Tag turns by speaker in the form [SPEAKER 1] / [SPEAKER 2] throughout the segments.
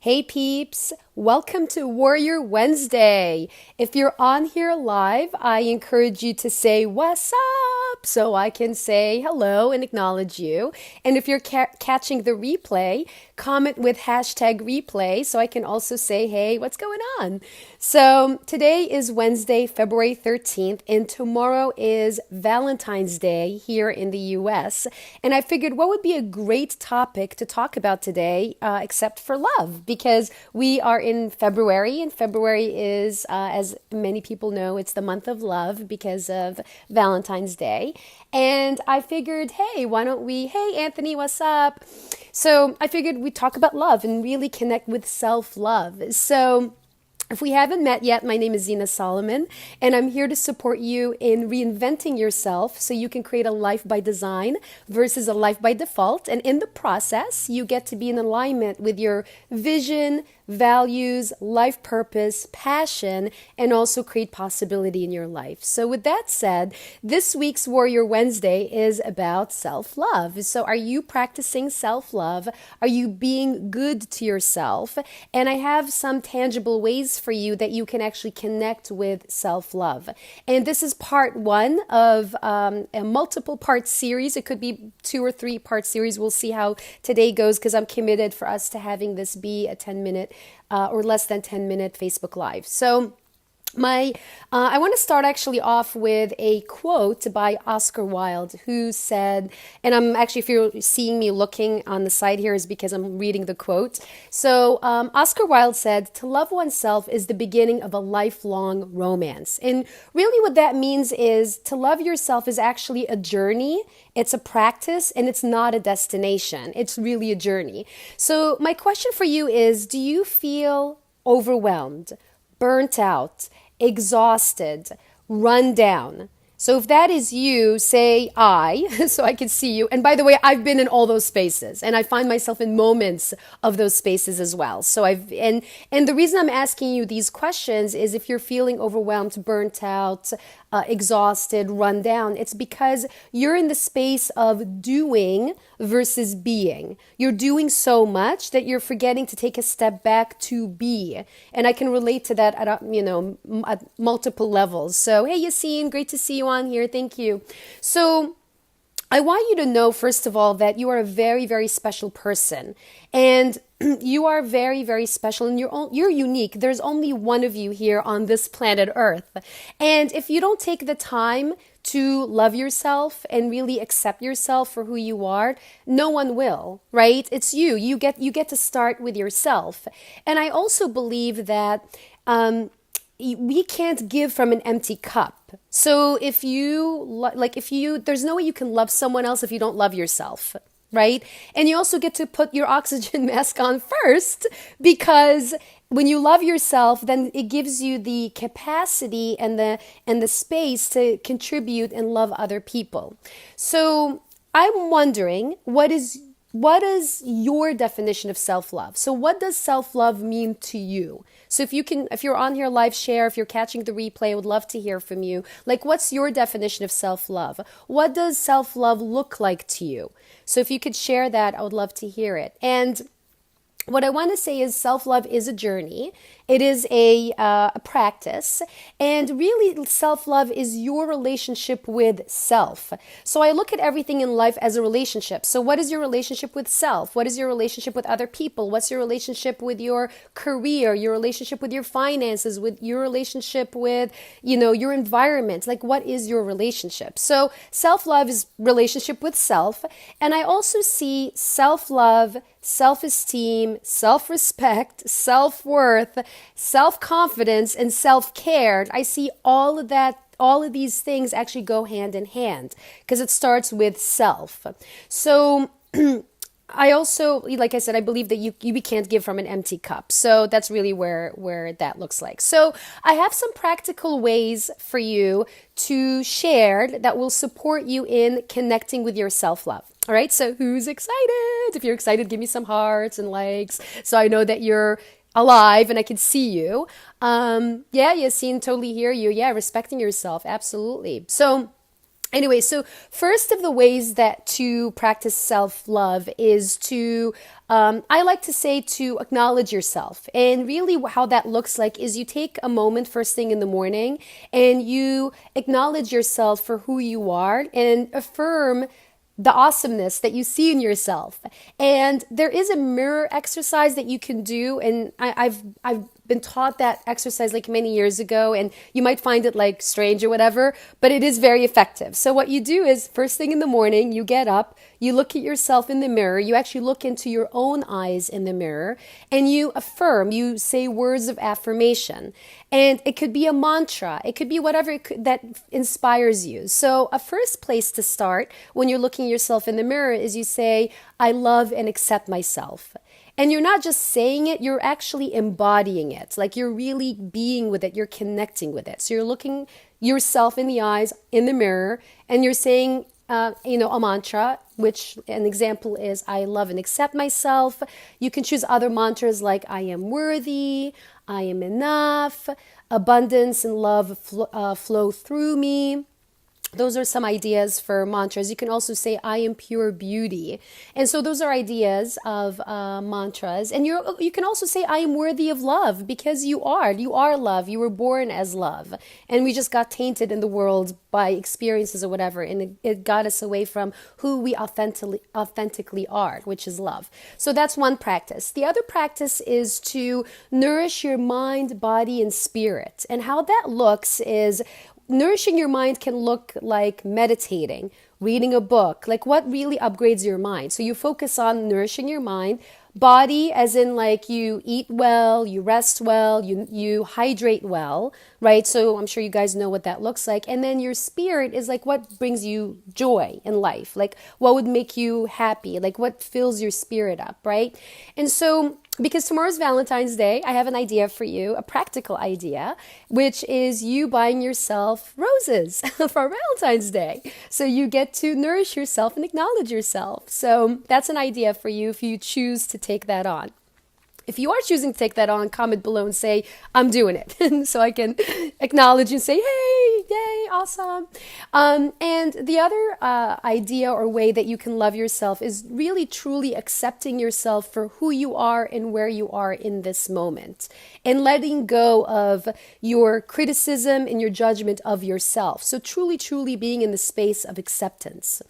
[SPEAKER 1] Hey peeps, welcome to Warrior Wednesday. If you're on here live, I encourage you to say what's up so I can say hello and acknowledge you. And if you're catching the replay, comment with hashtag replay so I can also say, hey, what's going on? So today is Wednesday, February 13th, and tomorrow is Valentine's Day here in the US. And I figured what would be a great topic to talk about today, except for love, because we are in February, and February is, as many people know, it's the month of love because of Valentine's Day. And I figured, hey, why don't we, hey, Anthony, what's up? So I figured we'd talk about love and really connect with self-love. So if we haven't met yet, my name is Zena Solomon, and I'm here to support you in reinventing yourself so you can create a life by design versus a life by default. And in the process, you get to be in alignment with your vision, values, life purpose, passion, and also create possibility in your life. So with that said, this week's Warrior Wednesday is about self-love. So are you practicing self-love? Are you being good to yourself? And I have some tangible ways for you that you can actually connect with self-love. And this is part one of a multiple part series. It could be 2 or 3 part series. We'll see how today goes because I'm committed for us to having this be a 10-minute or less than 10-minute Facebook Live. So I want to start actually off with a quote by Oscar Wilde, who said, and I'm actually, if you're seeing me looking on the side here, is because I'm reading the quote. So Oscar Wilde said, "To love oneself is the beginning of a lifelong romance." And really what that means is to love yourself is actually a journey. It's a practice and it's not a destination. It's really a journey. So my question for you is, do you feel overwhelmed, burnt out, exhausted, run down? So if that is you, say I, so I can see you. And by the way, I've been in all those spaces and I find myself in moments of those spaces as well. So and the reason I'm asking you these questions is if you're feeling overwhelmed, burnt out, exhausted, run down, it's because you're in the space of doing versus being. You're doing so much that you're forgetting to take a step back to be. And I can relate to that at, at multiple levels. So, hey, Yassine, great to see you on here. Thank you. So I want you to know, first of all, that you are a very, very special person. And you are very, very special and you're unique. There's only one of you here on this planet Earth. And if you don't take the time to love yourself and really accept yourself for who you are, no one will, right? It's you. You get to start with yourself. And I also believe that we can't give from an empty cup. So if there's no way you can love someone else if you don't love yourself. Right? And you also get to put your oxygen mask on first, because when you love yourself, then it gives you the capacity and the space to contribute and love other people. So I'm wondering, what is your definition of self-love? So what does self-love mean to you? So if you're on here live, share. If you're catching the replay, I would love to hear from you. Like, what's your definition of self-love? What does self-love look like to you? So if you could share that, I would love to hear it. And what I want to say is self-love is a journey. It is a practice. And really, self-love is your relationship with self. So I look at everything in life as a relationship. So what is your relationship with self? What is your relationship with other people? What's your relationship with your career, your relationship with your finances, with your relationship with, your environment? Like, what is your relationship? So self-love is relationship with self. And I also see self-love, self-esteem, self-respect, self-worth, self-confidence, and self-care. I see all of these things actually go hand in hand because it starts with self. So I also, like I said, I believe that you can't give from an empty cup. So that's really where that looks like. So I have some practical ways for you to share that will support you in connecting with your self-love. All right, so who's excited? If you're excited, give me some hearts and likes so I know that you're alive and I can see you. Yeah, Yassine, totally hear you. Yeah, respecting yourself, absolutely. So Anyway, so first of the ways that to practice self-love is to, I like to say to acknowledge yourself. And really how that looks like is you take a moment first thing in the morning and you acknowledge yourself for who you are and affirm the awesomeness that you see in yourself. And there is a mirror exercise that you can do. And I've been taught that exercise like many years ago, and you might find it like strange or whatever, but it is very effective. So what you do is first thing in the morning, you get up, you look at yourself in the mirror, you actually look into your own eyes in the mirror, and you affirm, you say words of affirmation. And it could be a mantra, it could be whatever that inspires you. So a first place to start when you're looking at yourself in the mirror is you say, I love and accept myself. And you're not just saying it, you're actually embodying it. Like you're really being with it, you're connecting with it. So you're looking yourself in the eyes in the mirror and you're saying, a mantra, which an example is, I love and accept myself. You can choose other mantras like, I am worthy, I am enough, abundance and love flow through me. Those are some ideas for mantras. You can also say, I am pure beauty. And so those are ideas of mantras. And you can also say, I am worthy of love, because you are. You are love. You were born as love. And we just got tainted in the world by experiences or whatever. And it got us away from who we authentically are, which is love. So that's one practice. The other practice is to nourish your mind, body, and spirit. And how that looks is, nourishing your mind can look like meditating, reading a book, like what really upgrades your mind. So you focus on nourishing your mind, body as in like you eat well, you rest well, you hydrate well, right? So I'm sure you guys know what that looks like. And then your spirit is like what brings you joy in life, like what would make you happy, like what fills your spirit up, right? And so because tomorrow's Valentine's Day, I have an idea for you, a practical idea, which is you buying yourself roses for Valentine's Day. So you get to nourish yourself and acknowledge yourself. So that's an idea for you if you choose to take that on. If you are choosing to take that on, comment below and say, I'm doing it. So I can acknowledge and say, hey, yay, awesome. And the other idea or way that you can love yourself is really truly accepting yourself for who you are and where you are in this moment. And letting go of your criticism and your judgment of yourself. So truly being in the space of acceptance.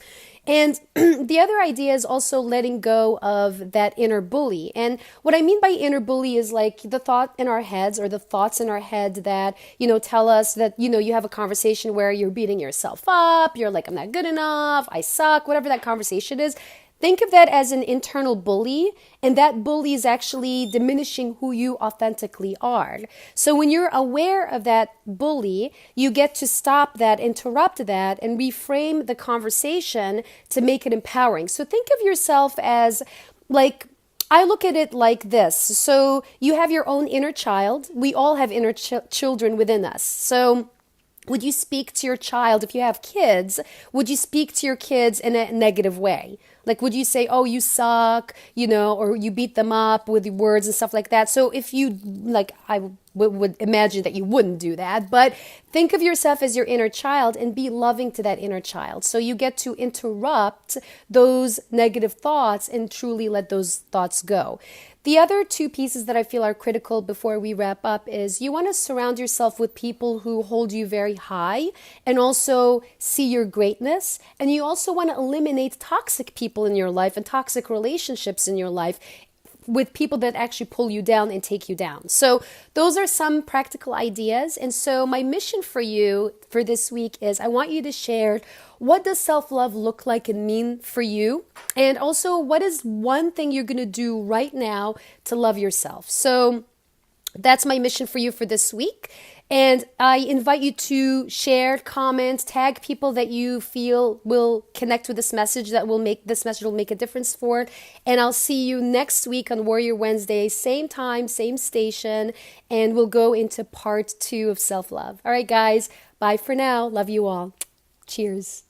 [SPEAKER 1] And the other idea is also letting go of that inner bully. And what I mean by inner bully is like the thought in our heads or the thoughts in our head that, tell us that, you have a conversation where you're beating yourself up. You're like, I'm not good enough. I suck, whatever that conversation is. Think of that as an internal bully, and that bully is actually diminishing who you authentically are. So when you're aware of that bully, you get to stop that, interrupt that, and reframe the conversation to make it empowering. So think of yourself as like, I look at it like this. So you have your own inner child. We all have inner children within us. So would you speak to your child, if you have kids, would you speak to your kids in a negative way? Like, would you say, oh, you suck, or you beat them up with words and stuff like that? So if you, like, I would imagine that you wouldn't do that, but think of yourself as your inner child and be loving to that inner child. So you get to interrupt those negative thoughts and truly let those thoughts go. The other two pieces that I feel are critical before we wrap up is you want to surround yourself with people who hold you very high and also see your greatness. And you also want to eliminate toxic people in your life and toxic relationships in your life with people that actually pull you down and take you down. So those are some practical ideas. And so my mission for you for this week is I want you to share, what does self-love look like and mean for you? And also, what is one thing you're going to do right now to love yourself? So that's my mission for you for this week. And I invite you to share, comment, tag people that you feel will connect with this message, that will make this message will make a difference for it. And I'll see you next week on Warrior Wednesday, same time, same station, and we'll go into part 2 of self-love. All right, guys, bye for now. Love you all. Cheers.